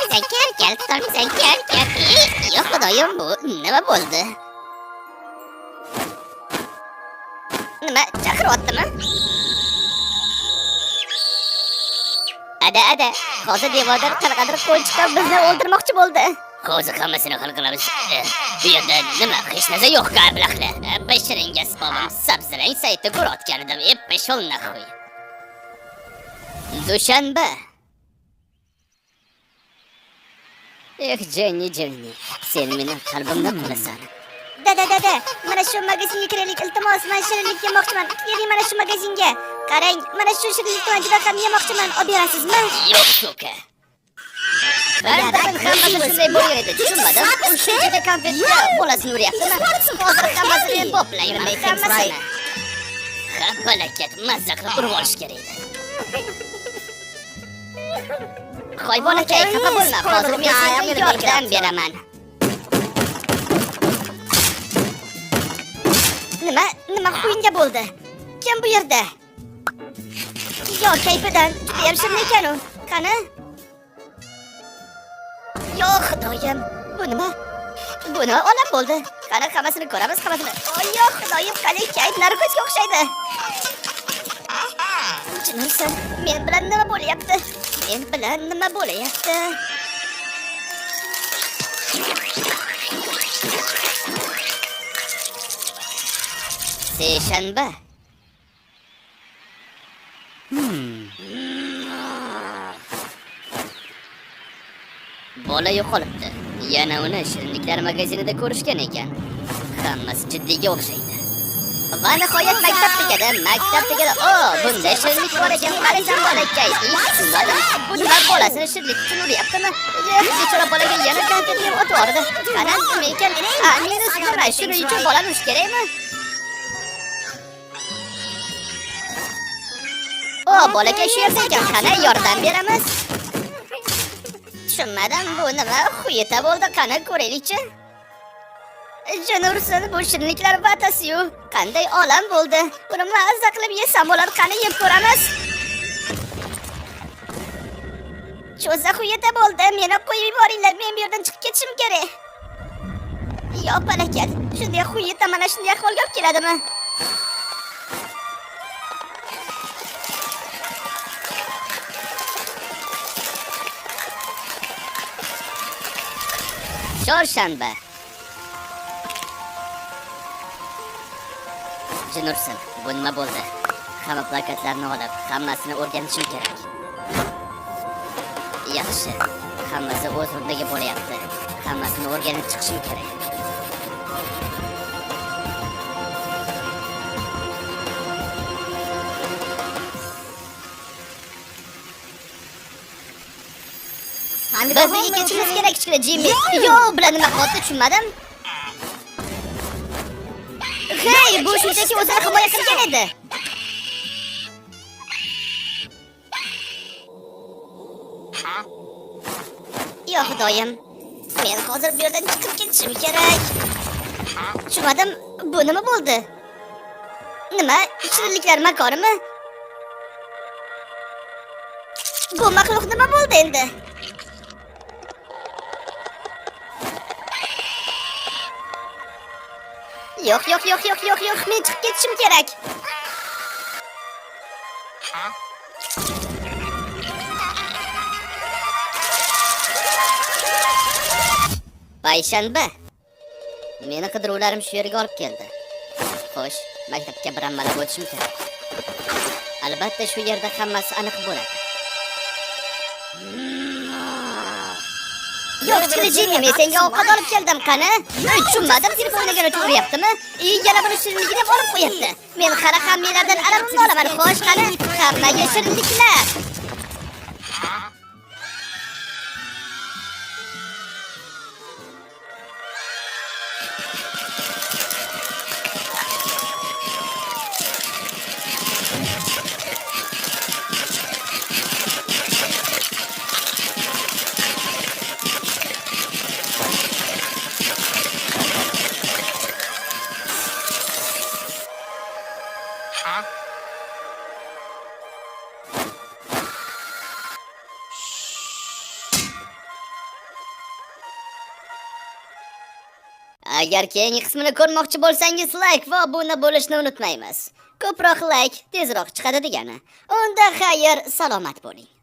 Tolmaysan, kel, tolmaysan, kel. Yo'q, xudoyim, bu nima bo'ldi? Nima chaqiryaptimi? Ada, hozir devordan qanaqadir qo'l chiqib bizni o'ldirmoqchi bo'ldi. Hozir hammasini hal qilamiz. Bu yerda nima hech narsa yo'q, qarblaqlar. Bashiringiz o'g'lim sabzirang sayti ko'rayotgan edim. Peshol naxoy. Dushanba. Jenny, sen mening qalbimda qolasan. Dada, mana shu magazinga kiraylik, iltimos, men shirinlik yemoqchiman. Keling mana shu magazinga. Qarang, mana shu shirinlikni juda ham yemoqchiman. Olib berasizmi? Yo'q, so'ka. Hammasini shunday bo'lgan edi, tushunmadim. Shuncha konfetga bolasini uryaptimi? Hozir hammasini boplayman, hammasini. Ha, balakat, mazza qilib urib olish kerak edi. Qo'y bolakay, xafa bo'lma, hozir men senga yordam beraman. Nima quyinga bo'ldi? Kim bu yerda? Yo, kayfidan judayam shirin ekan u. Qani? Yo, xudoyim, bu nima olam bo'ldi? Qani hammasini ko'ramiz, hammasini. Yo, xudoyim, qani kayf narkotikga o'xshaydi. Jinursan, men bilan nima bo'lyapti? Seshanba. Bola yo'qolibdi. Yana uni shirinliklar magazinida ko'rishgan ekan. Hammasi jiddiyga o'xshaydi. Va nihoyat maktab tegadi. Bunda shirinlik bor ekan, qaraysan bolakay. Bu nima bolasini shirinlik uchun uryaptimi? Bechora bolaga yana konfet yeb o'tvordi. Qani nima ekan? Meni shuning uchun bolani urish kerakmi? Bolakay shu yerda ekan, qani yordam beramiz. Tushunmadim, bu nima xuyeta bo'ldi, qani ko'raylikchi. Jinursan, bu shirinliklar vatasi-yu. Qanday olam bo'ldi? Buni mazza qilib yesam bo'lar, qani yeb ko'ramiz. Cho'za xuyeta bo'ldi, meni qo'yib yuboringlar, men bu yerdan chiqib ketishim kerak. Yo, balakat, shunday xuyeta mana shunday ahvolga olib keladimi? Chorshanba. Jinursan, bu nima bo'ldi? Hamma plakatlarni olib, hammasini o'rganishim kerak. Yaxshi, hammasi o'z o'rniga bo'lyapti. Hammasini o'rganib chiqishim kerak. Bizga ketishimiz kerak, kichkina Jimmy. Yo, bilan nima qildi, tushunmadim. Hey, bu shunchaki o'zini himoya qilgan edi. Yo, xudoyim, men hozir bu yerdan chiqib ketishim kerak. Tushunmadim, bu nima bo'ldi? Nima, shirinliklar makonimi? Bu maxluq nima bo'ldi endi? Yo'q, men chiqib ketishim kerak. Payshanba. Meni qidiruvlarim shu yerga olib keldi. Xo'sh, maktabga bir amallab o'tishim kerak. Albatta shu yerda hammasi aniq bo'ladi. Yo'q, Jimmy, men senga ovqat olib keldim, qani? Tushunmadim, telefonga o'tiryaptimi? Yana buni shirinlikni olib qo'yapti. Men qara hammalardan alamimni olaman, xo'sh, qani? Hammaga shirinliklar. Agar keyingi qismini ko'rmoqchi bo'lsangiz, like va obuna bo'lishni unutmaymiz. Ko'proq like tezroq chiqadi degani. Unda xayr, salomat bo'ling.